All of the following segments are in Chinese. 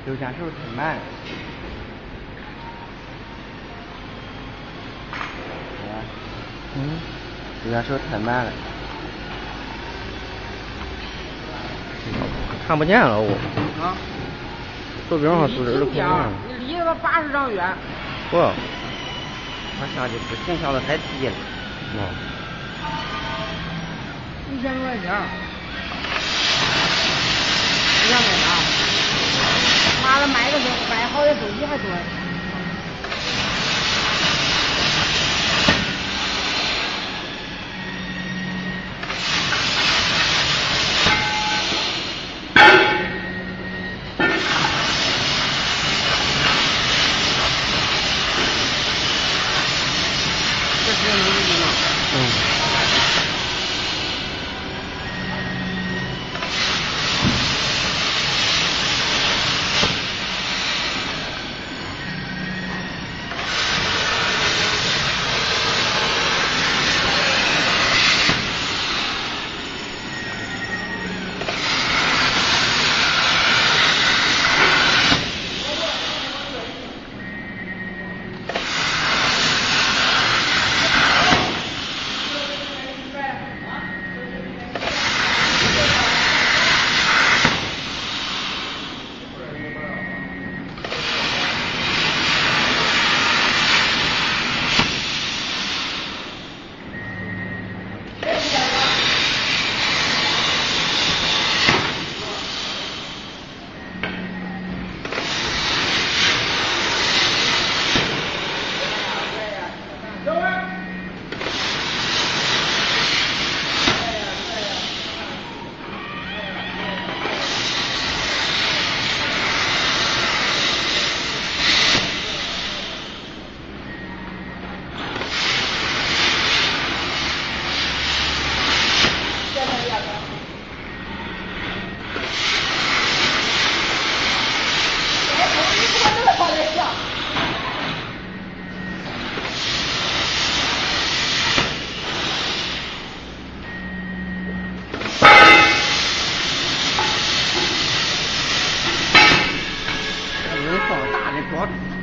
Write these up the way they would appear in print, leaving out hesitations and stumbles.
刘家手太慢了。刘家手太慢了。看不见了我。啊？手柄上素质都看不见了。你离了80丈远。不。他下去不行，下的太低了。1000多块钱。1000块钱。妈的，买好的手机还多。这是能力吗？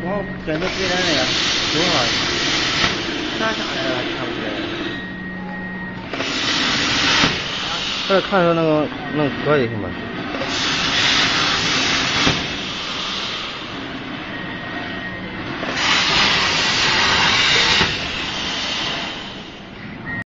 光跟着别人那个手上拿下来了，看不出来。这看着那个能可以行吗？